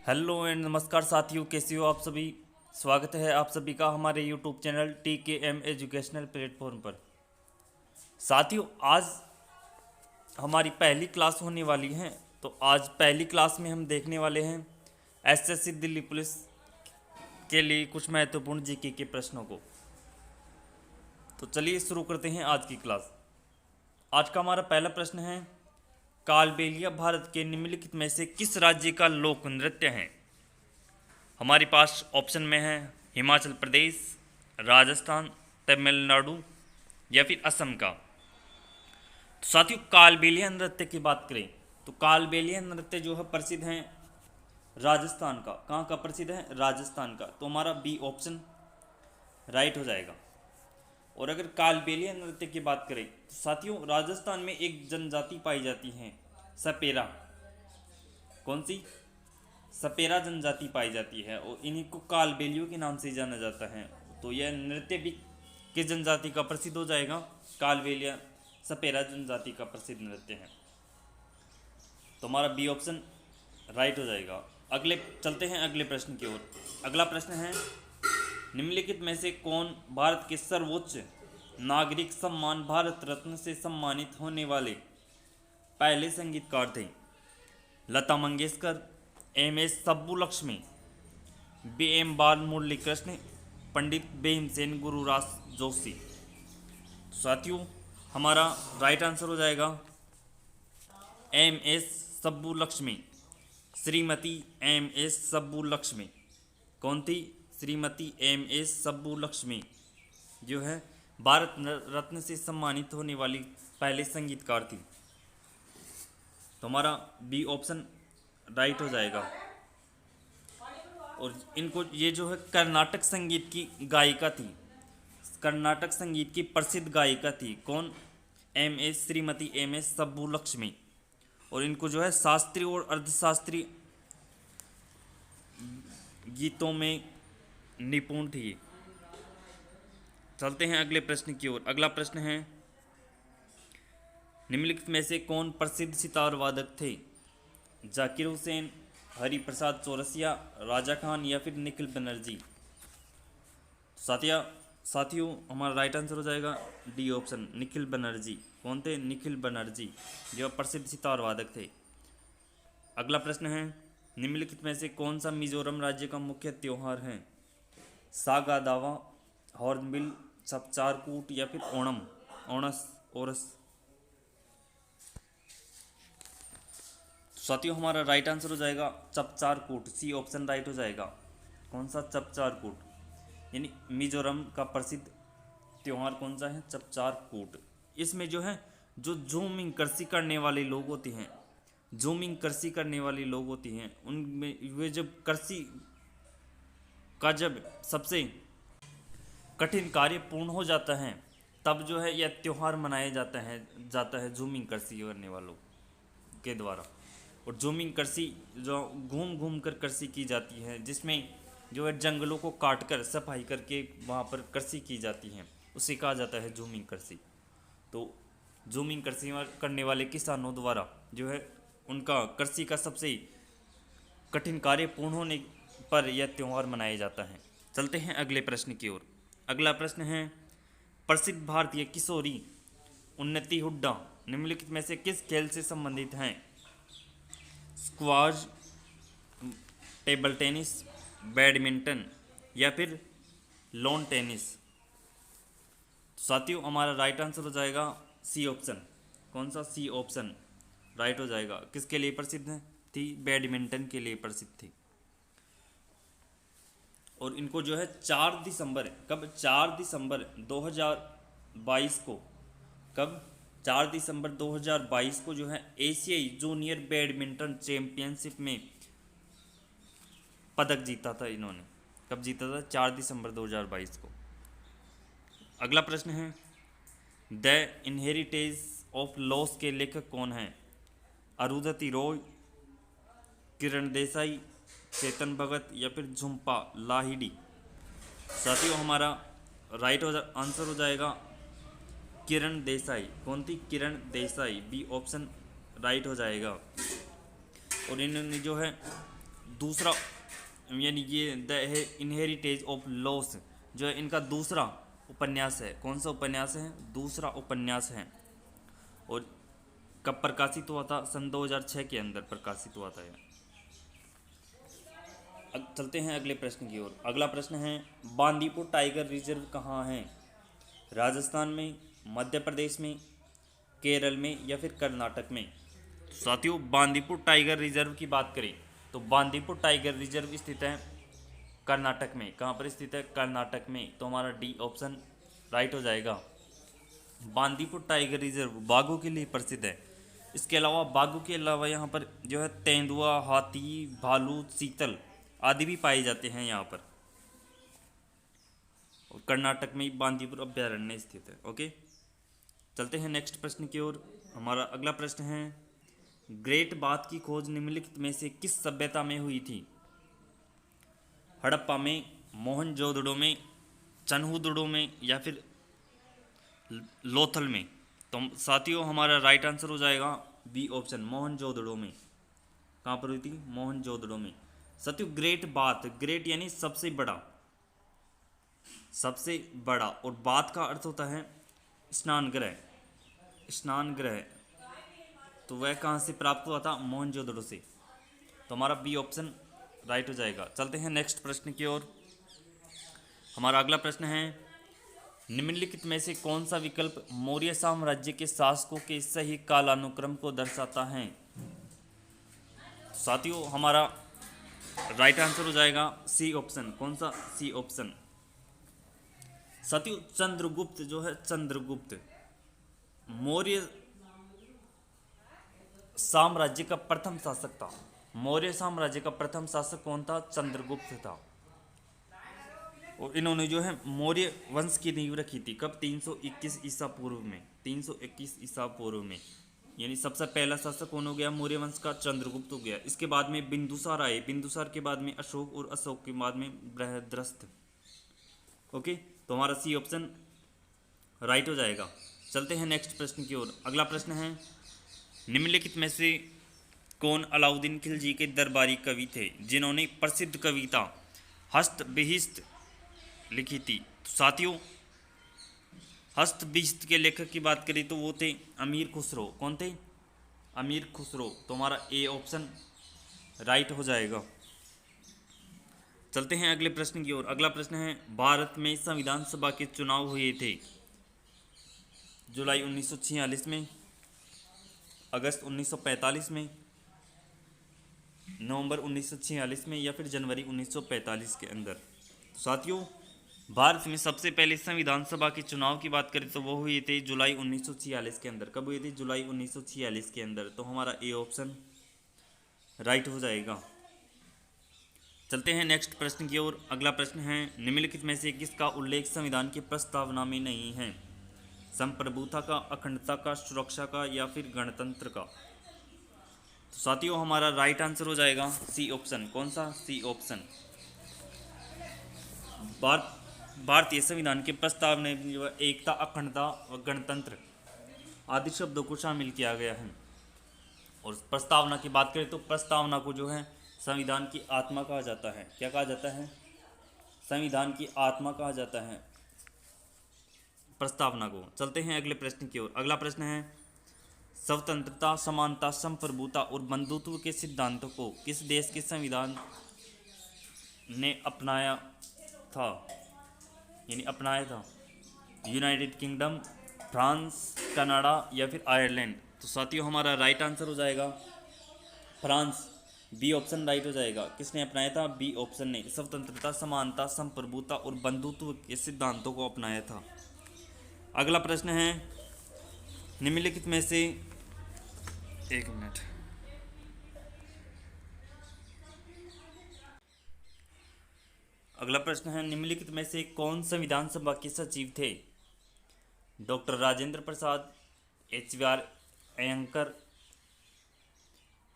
Hello and नमस्कार साथियों, कैसे हो आप सभी। स्वागत है आप सभी का हमारे YouTube channel TKM educational platform पर। साथियों, आज हमारी पहली क्लास होने वाली है। तो आज पहली क्लास में हम देखने वाले हैं SSC दिल्ली पुलिस के लिए कुछ महत्वपूर्ण जीके के प्रश्नों को। तो चलिए शुरू करते हैं आज की क्लास। आज का हमारा पहला प्रश्न है, कालबेलिया भारत के निम्नलिखित में से किस राज्य का लोक नृत्य है। हमारे पास ऑप्शन में है हिमाचल प्रदेश, राजस्थान, तमिलनाडु या फिर असम का। तो साथियों, कालबेलिया नृत्य की बात करें तो कालबेलिया नृत्य जो है प्रसिद्ध है राजस्थान का। कहाँ का प्रसिद्ध है? राजस्थान का। तो हमारा बी ऑप्शन राइट हो जाएगा। और अगर कालबेलिया नृत्य की बात करें तो साथियों, राजस्थान में एक जनजाति पाई जाती है सपेरा। कौन सी? सपेरा जनजाति पाई जाती है और इन्हीं को कालबेलियों के नाम से जाना जाता है। तो यह नृत्य भी किस जनजाति का प्रसिद्ध हो जाएगा? कालबेलिया सपेरा जनजाति का प्रसिद्ध नृत्य है। तो हमारा बी ऑप्शन राइट हो जाएगा। अगले चलते हैं अगले प्रश्न की ओर। अगला प्रश्न है, निम्नलिखित में से कौन भारत के सर्वोच्च नागरिक सम्मान भारत रत्न से सम्मानित होने वाले पहले संगीतकार थे? लता मंगेशकर, MS सुब्बुलक्ष्मी, BM बाल मुरली कृष्ण, पंडित भीमसेन गुरुदास जोशी। साथियों, हमारा राइट आंसर हो जाएगा MS सुब्बुलक्ष्मी, श्रीमती MS सुब्बुलक्ष्मी। कौन थी? श्रीमती MS सुब्बुलक्ष्मी जो है भारत रत्न से सम्मानित होने वाली पहले संगीतकार थी। तो हमारा बी ऑप्शन राइट हो जाएगा। और इनको ये जो है कर्नाटक संगीत की गायिका थी, कर्नाटक संगीत की प्रसिद्ध गायिका थी। कौन? श्रीमती MS सुब्बुलक्ष्मी। और इनको जो है शास्त्रीय और अर्धशास्त्रीय गीतों में निपुण थी। चलते हैं अगले प्रश्न की ओर। अगला प्रश्न है, निम्नलिखित में से कौन प्रसिद्ध सितार वादक थे? जाकिर हुसैन, हरिप्रसाद चौरसिया, राजा खान या फिर निखिल बनर्जी। साथियों, हमारा राइट आंसर हो जाएगा डी ऑप्शन, निखिल बनर्जी। कौन थे? निखिल बनर्जी जो प्रसिद्ध सितार वादक थे। अगला प्रश्न है, निम्नलिखित में से कौन सा मिजोरम राज्य का मुख्य त्योहार है? सागा दावा, हॉर्नबिल, चपचारकूट या फिर ओणम ओरस। साथियों, हमारा राइट आंसर हो जाएगा चपचारकूट, सी ऑप्शन राइट हो जाएगा। कौन सा? चपचारकूट। यानी मिजोरम का प्रसिद्ध त्यौहार कौन सा है? चपचारकूट। इसमें जो है जो जूमिंग कृषि करने वाले लोग होते हैं, उनमें वे जब कृषि का जब सबसे कठिन कार्य पूर्ण हो जाता है तब जो है यह त्यौहार मनाया जाता है जूमिंग कृषि करने वालों के द्वारा। और जूमिंग कृषि जो घूम घूम कर कृषि की जाती है, जिसमें जो है जंगलों को काट कर सफाई करके वहाँ पर कृषि की जाती है, उसे कहा जाता है जूमिंग कृषि। तो जूमिंग कृषि करने वाले किसानों द्वारा जो है उनका कृषि का सबसे कठिन कार्य पूर्ण होने पर यह त्यौहार मनाया जाता है। चलते हैं अगले प्रश्न की ओर। अगला प्रश्न है, प्रसिद्ध भारतीय किशोरी उन्नति हुड्डा निम्नलिखित में से किस खेल से संबंधित हैं? स्क्वाश, टेबल टेनिस, बैडमिंटन या फिर लॉन टेनिस। साथियों, हमारा राइट आंसर हो जाएगा सी ऑप्शन। कौन सा? सी ऑप्शन राइट हो जाएगा। किसके लिए प्रसिद्ध थी? बैडमिंटन के लिए प्रसिद्ध थी। और इनको जो है 4 दिसंबर, कब? 4 दिसंबर 2022 को, कब? 4 दिसंबर 2022 को जो है एशियाई जूनियर बैडमिंटन चैंपियनशिप में पदक जीता था इन्होंने। कब जीता था? 4 दिसंबर 2022 को। अगला प्रश्न है, द इनहेरिटेंस ऑफ लॉस के लेखक कौन हैं? अरुंधति रॉय, किरण देसाई, चेतन भगत या फिर झुम्पा लाहिड़ी। साथियों, हमारा राइट आंसर हो जाएगा किरण देसाई। कौन थी? Kiran Desai, B option right हो जाएगा। और इन्होंने जो है दूसरा, यानी ये द इनहेरिटेज ऑफ लॉस जो है इनका दूसरा उपन्यास है। कौन सा उपन्यास है? दूसरा उपन्यास है। और कब प्रकाशित हुआ था? सन 2006 के अंदर प्रकाशित हुआ था यह। अब चलते हैं अगले प्रश्न की ओर। अगला प्रश्न है, बांदीपुर टाइगर रिजर्व कहाँ है? राजस्थान में, मध्य प्रदेश में, केरल में या फिर कर्नाटक में? तो साथियों, बांदीपुर टाइगर रिजर्व की बात करें तो बांदीपुर टाइगर रिजर्व स्थित है कर्नाटक में। कहाँ पर स्थित है? कर्नाटक में। तो हमारा डी ऑप्शन राइट हो जाएगा। बांदीपुर टाइगर रिजर्व बाघों के लिए प्रसिद्ध है। इसके अलावा बाघों के अलावा यहाँ पर जो है तेंदुआ, हाथी, भालू, चीतल आदि भी पाए जाते हैं यहाँ पर। और कर्नाटक में बांदीपुर अभ्यारण्य स्थित है। ओके, चलते हैं नेक्स्ट प्रश्न की ओर। हमारा अगला प्रश्न है, ग्रेट बाथ की खोज निम्नलिखित में से किस सभ्यता में हुई थी? हड़प्पा में, मोहनजोदड़ो में, चन्हुदड़ो में या फिर लोथल में? तो साथियों, हमारा राइट आंसर हो जाएगा बी ऑप्शन, मोहनजोदड़ो में। कहाँ पर हुई थी? मोहनजोदड़ो में। साथियों, ग्रेट बाथ, ग्रेट यानी सबसे बड़ा, सबसे बड़ा, और बाथ का अर्थ होता है स्नान गृह, स्नान गृह। तो वह कहाँ से प्राप्त हुआ था? मोहनजोदड़ो से। तो हमारा बी ऑप्शन राइट हो जाएगा। चलते हैं नेक्स्ट प्रश्न की ओर। हमारा अगला प्रश्न है, निम्नलिखित में से कौन सा विकल्प मौर्य साम्राज्य के शासकों के सही कालानुक्रम को दर्शाता है? साथियों, हमारा राइट आंसर हो जाएगा सी ऑप्शन। कौन सा? C option. साथियों, चंद्रगुप्त जो है, चंद्रगुप्त मौर्य साम्राज्य का प्रथम शासक था। मौर्य साम्राज्य का प्रथम शासक कौन था? चंद्रगुप्त था। और इन्होंने जो है मौर्य वंश की नींव रखी थी। कब? 321 ईसा पूर्व में। 321 ईसा पूर्व में, यानी सबसे पहला शासक कौन हो गया मौर्य वंश का? चंद्रगुप्त हो गया। इसके बाद में बिंदुसार आए, बिंदुसार के बाद में अशोक, और अशोक के बाद में बृहद्रथ। ओके, तो हमारा सी ऑप्शन राइट हो जाएगा। चलते हैं नेक्स्ट प्रश्न की ओर। अगला प्रश्न है, निम्नलिखित में से कौन अलाउद्दीन खिलजी के दरबारी कवि थे जिन्होंने प्रसिद्ध कविता हस्तबिहिस्त लिखी थी? तो साथियों, हस्तबिहिस्त के लेखक की बात करें तो वो थे अमीर खुसरो। कौन थे? अमीर खुसरो। तो हमारा ए ऑप्शन राइट हो जाएगा। चलते हैं अगले प्रश्न की ओर। अगला प्रश्न है, भारत में संविधान सभा के चुनाव हुए थे जुलाई 1946 में, अगस्त 1945 में, नवंबर 1946 में या फिर जनवरी 1945 के अंदर? साथियों, भारत में सबसे पहले संविधान सभा के चुनाव की बात करें तो वो हुए थे जुलाई 1946 के अंदर। कब हुए थे? जुलाई 1946 के अंदर। तो हमारा ए ऑप्शन राइट हो जाएगा। चलते हैं नेक्स्ट प्रश्न की ओर। अगला प्रश्न है, निम्नलिखित में से किसका उल्लेख संविधान की प्रस्तावना में नहीं है? संप्रभुता का, अखंडता का, सुरक्षा का या फिर गणतंत्र का? तो साथियों, हमारा राइट आंसर हो जाएगा सी ऑप्शन। कौन सा? C option. भारतीय संविधान के प्रस्ताव में जो है एकता, अखंडता और गणतंत्र आदि शब्दों को शामिल किया गया है। और प्रस्तावना की बात करें तो प्रस्तावना को जो है संविधान की आत्मा कहा जाता है। क्या कहा जाता है? संविधान की आत्मा कहा जाता है प्रस्तावना को। चलते हैं अगले प्रश्न की ओर। अगला प्रश्न है, स्वतंत्रता, समानता, संप्रभुता और बंधुत्व के सिद्धांतों को किस देश के संविधान ने अपनाया था, यानी अपनाया था? यूनाइटेड किंगडम, फ्रांस, कनाडा या फिर आयरलैंड? तो साथियों, हमारा राइट आंसर हो जाएगा फ्रांस। बी ऑप्शन राइट हो जाएगा। किसने अपनाया था? बी ऑप्शन ने स्वतंत्रता, समानता, संप्रभुता और बंधुत्व के सिद्धांतों को अपनाया था। अगला प्रश्न है, निम्नलिखित में से एक मिनट। अगला प्रश्न है, निम्नलिखित में से कौन संविधान सभा के सचिव थे? डॉक्टर राजेंद्र प्रसाद, HVR अयंकर,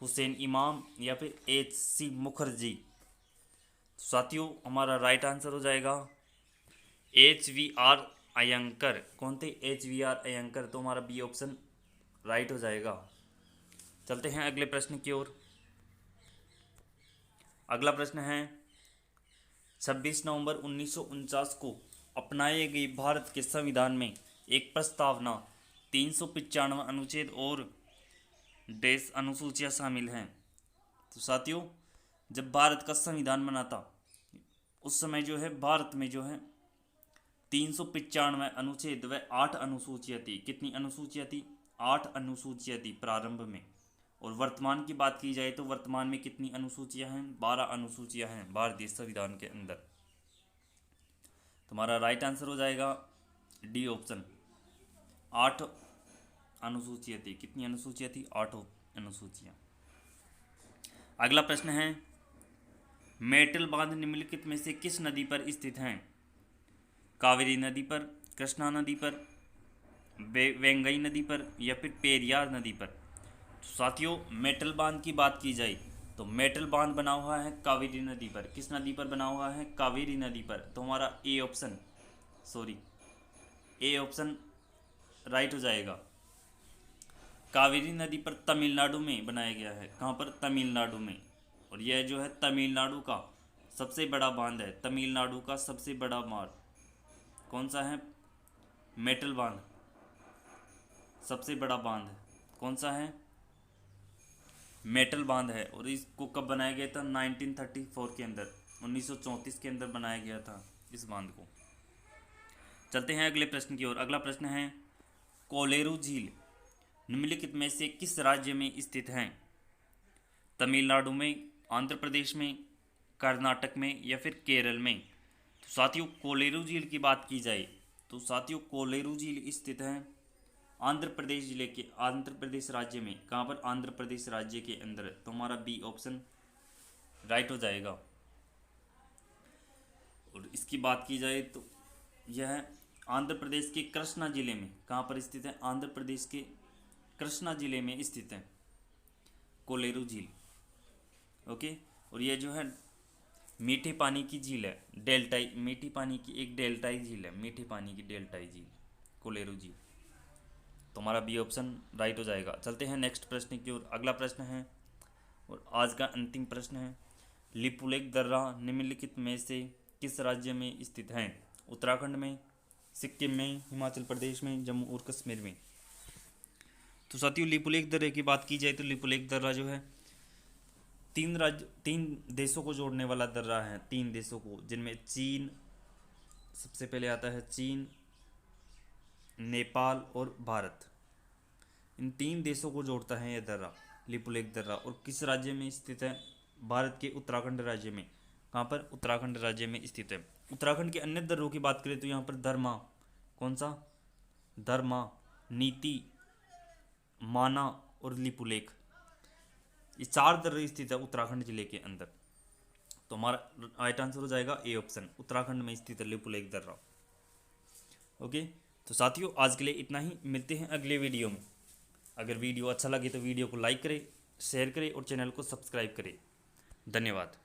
हुसैन इमाम या फिर HC मुखर्जी? साथियों, हमारा राइट आंसर हो जाएगा HVR अयंकर। कौन थे? HVR अयंकर। तो हमारा बी ऑप्शन राइट हो जाएगा। चलते हैं अगले प्रश्न की ओर। अगला प्रश्न है 26 नवंबर 1949 को अपनाए गए भारत के संविधान में एक प्रस्तावना 395 अनुच्छेद और देश अनुसूचियां शामिल हैं। तो साथियों, जब भारत का संविधान बना था उस समय जो है भारत में जो है 395 अनुच्छेद व 8 अनुसूचियां थी। कितनी अनुसूचियां थी? 8 अनुसूचियां थी प्रारंभ में। और वर्तमान की बात की जाए तो वर्तमान में कितनी अनुसूचियां हैं? 12 अनुसूचियां हैं भारतीय संविधान के अंदर। तुम्हारा राइट आंसर हो जाएगा डी ऑप्शन, 8 अनुसूचियां थी। कितनी अनुसूचियां थी? 8 अनुसूचियां। अगला प्रश्न है मेटल बांध निम्नलिखित में से किस नदी पर स्थित हैं? कावेरी नदी पर, कृष्णा नदी पर, वेंगई नदी पर या फिर पेरियार नदी पर। तो साथियों, मेटल बांध की बात की जाए तो मेटल बांध बना हुआ है कावेरी नदी पर। किस नदी पर बना हुआ है? कावेरी नदी पर। तो हमारा ए ऑप्शन राइट हो जाएगा। कावेरी नदी पर तमिलनाडु में बनाया गया है। कहाँ पर? तमिलनाडु में। और यह जो है तमिलनाडु का सबसे बड़ा बांध है। तमिलनाडु का सबसे बड़ा बांध कौन सा है? मेटल बांध। सबसे बड़ा बांध कौन सा है? मेटल बांध है। और इसको कब बनाया गया था? 1934 के अंदर, 1934 के अंदर बनाया गया था इस बांध को। चलते हैं अगले प्रश्न की ओर। अगला प्रश्न है कोलेरू झील निम्नलिखित में से किस राज्य में स्थित है? तमिलनाडु में, आंध्र प्रदेश में, कर्नाटक में या फिर केरल में। तो साथियों, कोलेरू झील की बात की जाए तो साथियों कोलेरू झील स्थित है आंध्र प्रदेश जिले के, आंध्र प्रदेश राज्य में। कहाँ पर? आंध्र प्रदेश राज्य के अंदर। तो हमारा बी ऑप्शन राइट हो जाएगा। और इसकी बात की जाए तो यह आंध्र प्रदेश के कृष्णा जिले में। कहाँ पर स्थित है? आंध्र प्रदेश के कृष्णा जिले में स्थित है कोलेरू झील। ओके। और यह जो है मीठे पानी की झील है, डेल्टाई, मीठी पानी की एक डेल्टाई झील है, मीठे पानी की डेल्टाई झील कोलेरू झील। तो हमारा बी ऑप्शन राइट हो जाएगा। चलते हैं नेक्स्ट प्रश्न की ओर। अगला प्रश्न है और आज का अंतिम प्रश्न है लिपुलेख दर्रा निम्नलिखित में से किस राज्य में स्थित है? उत्तराखंड में, सिक्किम में, हिमाचल प्रदेश में, जम्मू और कश्मीर में। तो साथियों, लिपुलेख दर्रे की बात की जाए तो लिपुलेख दर्रा जो है 3 देशों को जोड़ने वाला दर्रा है। 3 देशों को, जिनमें चीन सबसे पहले आता है, चीन, नेपाल और भारत। इन 3 देशों को जोड़ता है यह दर्रा, लिपुलेख दर्रा। और किस राज्य में स्थित है? भारत के उत्तराखंड राज्य में। कहाँ पर? उत्तराखंड राज्य में स्थित है। उत्तराखंड के अन्य दर्रों की बात करें तो यहाँ पर धर्मा, कौन सा? धर्मा, नीति, माना और लिपुलेख, ये 4 दर्रे स्थित है उत्तराखंड जिले के अंदर। तो हमारा राइट आंसर हो जाएगा ए ऑप्शन, उत्तराखंड में स्थित है लिपुलेख दर्रा। ओके। तो साथियों, आज के लिए इतना ही। मिलते हैं अगले वीडियो में। अगर वीडियो अच्छा लगे तो वीडियो को लाइक करें, शेयर करें और चैनल को सब्सक्राइब करें। धन्यवाद।